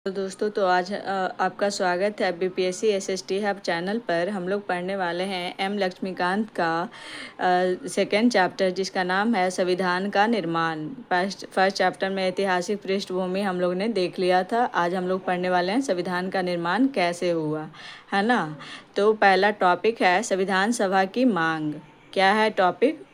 तो दोस्तों आज आपका स्वागत है बीपीएससी एसएसटी हब चैनल पर। हम लोग पढ़ने वाले हैं एम लक्ष्मीकांत का सेकेंड चैप्टर, जिसका नाम है संविधान का निर्माण। फर्स्ट चैप्टर में ऐतिहासिक पृष्ठभूमि हम लोग ने देख लिया था। आज हम लोग पढ़ने वाले हैं संविधान का निर्माण कैसे हुआ, है ना। तो पहला टॉपिक है संविधान सभा की मांग। क्या है टॉपिक?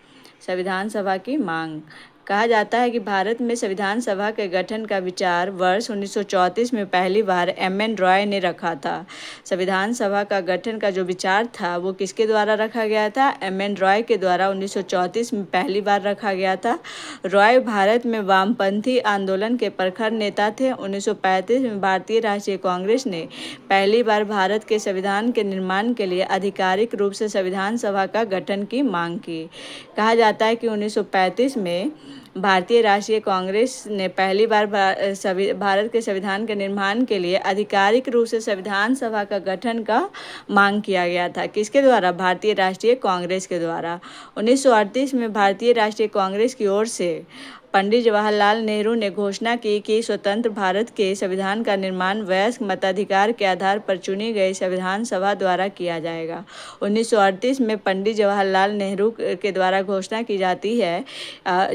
संविधान सभा की मांग। कहा जाता है कि भारत में संविधान सभा के गठन का विचार वर्ष 1934 में पहली बार एम.एन. रॉय ने रखा था। संविधान सभा का गठन का जो विचार था वो किसके द्वारा रखा गया था? एम.एन. रॉय के द्वारा 1934 में पहली बार रखा गया था। रॉय भारत में वामपंथी आंदोलन के प्रखर नेता थे। 1935 में भारतीय राष्ट्रीय कांग्रेस ने पहली बार भारत के संविधान के निर्माण के लिए आधिकारिक रूप से संविधान सभा का गठन की मांग की। कहा जाता है कि 1935 में भारतीय राष्ट्रीय कांग्रेस ने पहली बार भारत के संविधान के निर्माण के लिए आधिकारिक रूप से संविधान सभा का गठन का मांग किया गया था। किसके द्वारा? भारतीय राष्ट्रीय कांग्रेस के द्वारा। 1938 में भारतीय राष्ट्रीय कांग्रेस की ओर से पंडित जवाहरलाल नेहरू ने घोषणा की कि स्वतंत्र भारत के संविधान का निर्माण वयस्क मताधिकार के आधार पर चुनी गई संविधान सभा द्वारा किया जाएगा। 1938 में पंडित जवाहरलाल नेहरू के द्वारा घोषणा की जाती है,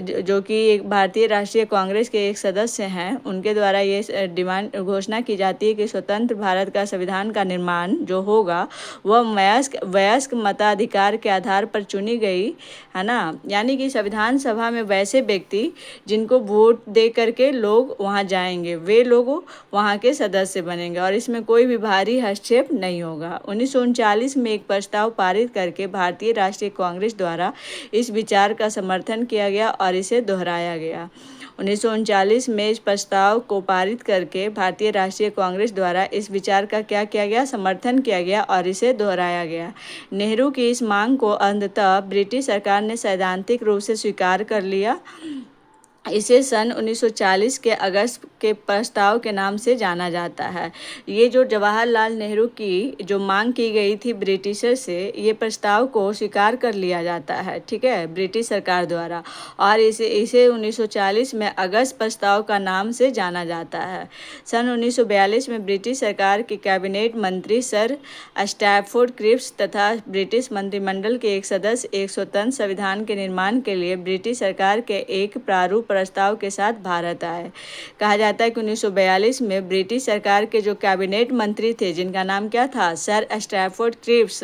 जो कि एक भारतीय राष्ट्रीय कांग्रेस के एक सदस्य हैं। उनके द्वारा ये घोषणा की जाती है कि स्वतंत्र भारत का संविधान का निर्माण जो होगा वह वयस्क मताधिकार के आधार पर चुनी गई, है ना। यानी कि संविधान सभा में वैसे व्यक्ति जिनको वोट दे करके लोग वहाँ जाएंगे, वे लोग वहाँ के सदस्य बनेंगे और इसमें कोई भी बाहरी हस्तक्षेप नहीं होगा। 1939 में एक प्रस्ताव पारित करके भारतीय राष्ट्रीय कांग्रेस द्वारा इस विचार का समर्थन किया गया और इसे दोहराया गया। 1939 में इस प्रस्ताव को पारित करके भारतीय राष्ट्रीय कांग्रेस द्वारा इस विचार का क्या किया गया? समर्थन किया गया और इसे दोहराया गया। नेहरू की इस मांग को अंततः ब्रिटिश सरकार ने सैद्धांतिक रूप से स्वीकार कर लिया। इसे सन 1940 के अगस्त के प्रस्ताव के नाम से जाना जाता है। ये जो जवाहरलाल नेहरू की जो मांग की गई थी ब्रिटिशर से, ये प्रस्ताव को स्वीकार कर लिया जाता है, ठीक है, ब्रिटिश सरकार द्वारा, और इसे 1940 में अगस्त प्रस्ताव का नाम से जाना जाता है। सन 1942 में ब्रिटिश सरकार के कैबिनेट मंत्री सर स्टैफोर्ड क्रिप्स तथा ब्रिटिश मंत्रिमंडल के एक सदस्य एक स्वतंत्र संविधान के निर्माण के लिए ब्रिटिश सरकार के एक प्रारूप प्रस्ताव के साथ भारत आए। कहा जाता है कि 1942 में ब्रिटिश सरकार के जो कैबिनेट मंत्री थे, जिनका नाम क्या था? सर स्टैफोर्ड क्रिप्स,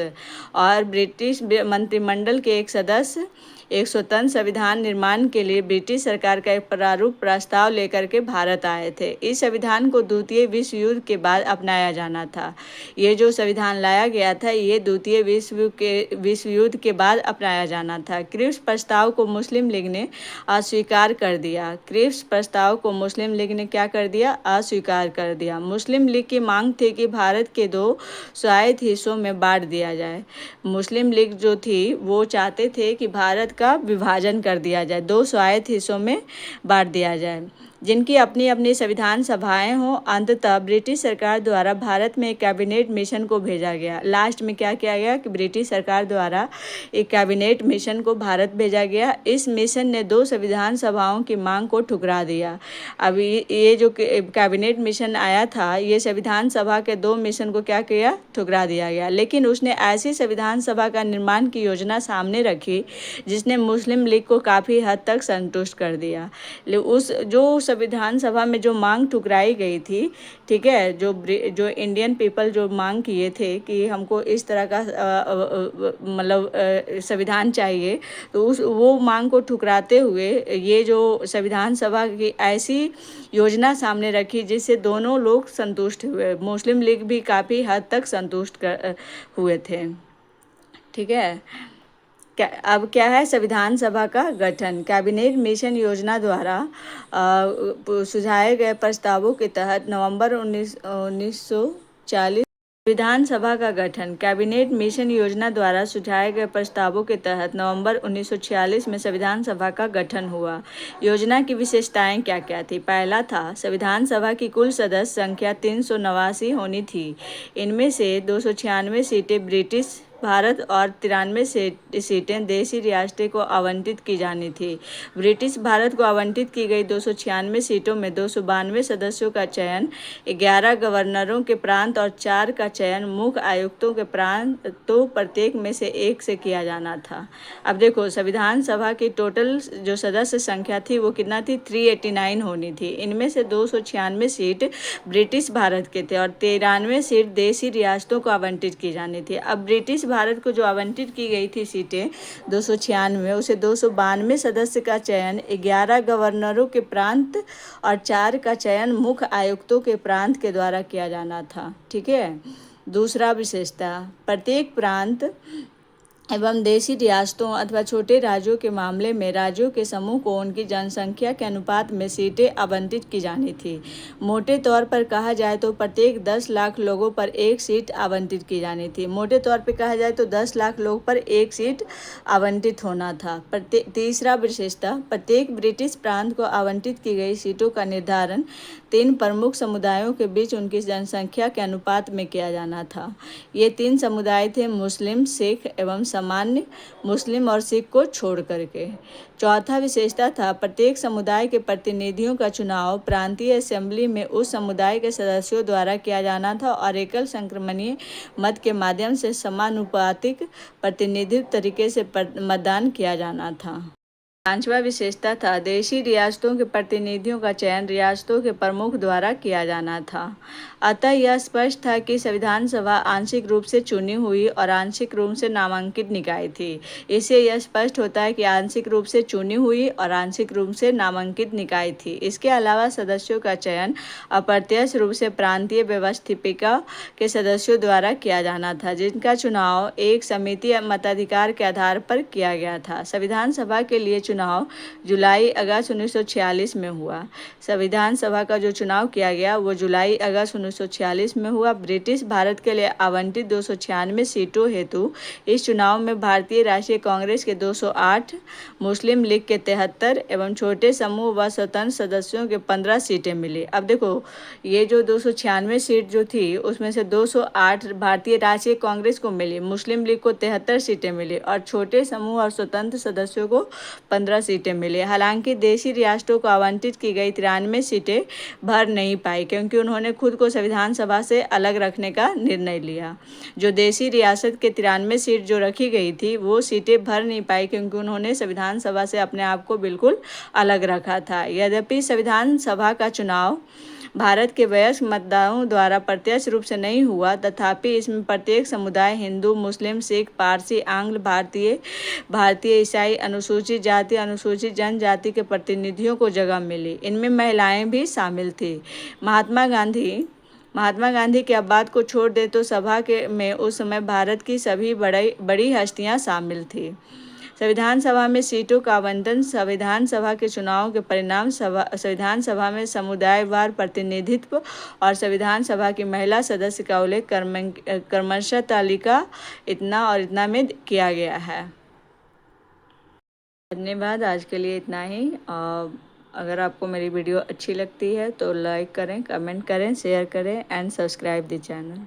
और ब्रिटिश मंत्रिमंडल के एक सदस्य एक स्वतंत्र संविधान निर्माण के लिए ब्रिटिश सरकार का एक प्रारूप प्रस्ताव लेकर के भारत आए थे। इस संविधान को द्वितीय विश्व युद्ध के बाद अपनाया जाना था। ये जो संविधान लाया गया था, ये द्वितीय विश्व युद्ध के बाद अपनाया जाना था। क्रिप्स प्रस्ताव को मुस्लिम लीग ने अस्वीकार कर दिया। क्रिप्स प्रस्ताव को मुस्लिम लीग ने क्या कर दिया? अस्वीकार कर दिया। मुस्लिम लीग की मांग थी कि भारत के 2 स्वायत्त हिस्सों में बांट दिया जाए। मुस्लिम लीग जो थी वो चाहते थे कि भारत का विभाजन कर दिया जाए, 2 स्वायत्त हिस्सों में बांट दिया जाए, जिनकी अपनी अपनी संविधान सभाएं हों। अंततः ब्रिटिश सरकार द्वारा भारत में एक कैबिनेट मिशन को भेजा गया। लास्ट में क्या किया गया कि ब्रिटिश सरकार द्वारा एक कैबिनेट मिशन को भारत भेजा गया। इस मिशन ने 2 संविधान सभाओं की मांग को ठुकरा दिया। अभी ये जो कैबिनेट मिशन आया था, ये संविधान सभा के 2 मिशन को क्या किया? ठुकरा दिया गया। लेकिन उसने ऐसी संविधान सभा का निर्माण की योजना सामने रखी जिसने मुस्लिम लीग को काफ़ी हद तक संतुष्ट कर दिया। उस जो संविधान सभा में जो मांग ठुकराई गई थी, ठीक है, जो इंडियन पीपल जो मांग किए थे कि हमको इस तरह का मतलब संविधान चाहिए, तो वो मांग को ठुकराते हुए ये जो संविधान सभा की ऐसी योजना सामने रखी जिससे दोनों लोग संतुष्ट हुए। मुस्लिम लीग भी काफ़ी हद तक संतुष्ट हुए थे, ठीक है। अब क्या है? संविधान सभा का गठन। कैबिनेट मिशन योजना द्वारा सुझाए गए प्रस्तावों के तहत नवंबर 1940 संविधान सभा का गठन। कैबिनेट मिशन योजना द्वारा सुझाए गए प्रस्तावों के तहत नवंबर 1946 में संविधान सभा का गठन हुआ। योजना की विशेषताएं क्या क्या थी? पहला था, संविधान सभा की कुल सदस्य संख्या 389 होनी थी। इनमें से 296 सीटें ब्रिटिश भारत और 93 सीटें देशी रियासतें को आवंटित की जानी थी। ब्रिटिश भारत को आवंटित की गई 296 सीटों में 292 सदस्यों का चयन 11 गवर्नरों के प्रांत और 4 का चयन मुख्य आयुक्तों के प्रांत तो प्रत्येक में से एक से किया जाना था। अब देखो, संविधान सभा की टोटल जो सदस्य संख्या थी वो कितना थी, 389 होनी थी। इनमें से 296 सीट ब्रिटिश भारत के थे और 93 सीट देशी रियासतों को आवंटित की जानी थी। अब ब्रिटिश भारत को जो आवंटित की गई थी सीटें 296, उसे 292 सदस्य का चयन 11 गवर्नरों के प्रांत और 4 का चयन मुख्य आयुक्तों के प्रांत के द्वारा किया जाना था। ठीक है। दूसरा विशेषता, प्रत्येक प्रांत एवं देशी रियासतों अथवा छोटे राज्यों के मामले में राज्यों के समूह को उनकी जनसंख्या के अनुपात में सीटें आवंटित की जानी थी। मोटे तौर पर कहा जाए तो प्रत्येक 10 लाख लोगों पर एक सीट आवंटित की जानी थी। मोटे तौर पर कहा जाए तो 10 लाख लोग पर एक सीट आवंटित होना था। तीसरा विशेषता, प्रत्येक ब्रिटिश प्रांत को आवंटित की गई सीटों का निर्धारण 3 प्रमुख समुदायों के बीच उनकी जनसंख्या के अनुपात में किया जाना था। ये 3 समुदाय थे मुस्लिम, सिख एवं सामान्य मुस्लिम और सिख को छोड़ करके। चौथा विशेषता था, प्रत्येक समुदाय के प्रतिनिधियों का चुनाव प्रांतीय असेंबली में उस समुदाय के सदस्यों द्वारा किया जाना था और एकल संक्रमणीय मत के माध्यम से समानुपातिक प्रतिनिधित्व तरीके से मतदान किया जाना था। पांचवा विशेषता था, देशी रियासतों के प्रतिनिधियों का चयन रियासतों के प्रमुख द्वारा किया जाना था। अतः यह स्पष्ट था कि संविधान सभा आंशिक रूप से चुनी हुई और आंशिक रूप से नामांकित निकाय थी। इससे यह स्पष्ट होता है कि आंशिक रूप से चुनी हुई और आंशिक रूप से नामांकित निकाय थी। इसके अलावा सदस्यों का चयन अप्रत्यक्ष रूप से प्रांतीय व्यवस्थापिका के सदस्यों द्वारा किया जाना था, जिनका चुनाव एक समिति मताधिकार के आधार पर किया गया था। संविधान सभा के लिए चुनाव जुलाई अगस्त 1946 में हुआ। संविधान सभा का जो चुनाव किया गया वो जुलाई अगस्त 1946 में हुआ। ब्रिटिश भारत के लिए आवंटित 296 सीटों हेतु इस चुनाव में भारतीय राष्ट्रीय कांग्रेस के 208, मुस्लिम लीग के 73 एवं छोटे समूह व स्वतंत्र सदस्यों के 15 सीटें मिली। अब देखो, ये जो 296 सीट जो थी उसमें से 208 भारतीय राष्ट्रीय कांग्रेस को मिली, मुस्लिम लीग को 73 सीटें मिली और छोटे समूह और स्वतंत्र सदस्यों को 15 सीटें मिली। हालांकि देशी रियासतों को आवंटित की गई 93 सीटें भर नहीं पाई क्योंकि उन्होंने खुद को संविधान सभा से अलग रखने का निर्णय लिया। जो देशी रियासत के 93 सीट जो रखी गई थी वो सीटें भर नहीं पाई क्योंकि उन्होंने संविधान सभा से अपने आप को बिल्कुल अलग रखा था। यद्यपि संविधान सभा का चुनाव भारत के वयस्क मतदाताओं द्वारा प्रत्यक्ष रूप से नहीं हुआ, तथापि इसमें प्रत्येक समुदाय हिंदू, मुस्लिम, सिख, पारसी, आंग्ल भारतीय ईसाई, अनुसूचित जाति, अनुसूचित जनजाति के प्रतिनिधियों को जगह मिली। इनमें महिलाएं भी शामिल थी। महात्मा गांधी के अब बात को छोड़ दे तो सभा में उस समय भारत की सभी बड़ी हस्तियां शामिल थी। संविधान सभा में सीटों का आवंटन संविधान सभा के चुनाव के परिणाम, संविधान सभा में समुदायवार प्रतिनिधित्व और संविधान सभा की महिला सदस्य का उल्लेख क्रमशः तालिका इतना और इतना में किया गया है। धन्यवाद। आज के लिए इतना ही। अगर आपको मेरी वीडियो अच्छी लगती है तो लाइक करें, कमेंट करें, शेयर करें एंड सब्सक्राइब द चैनल।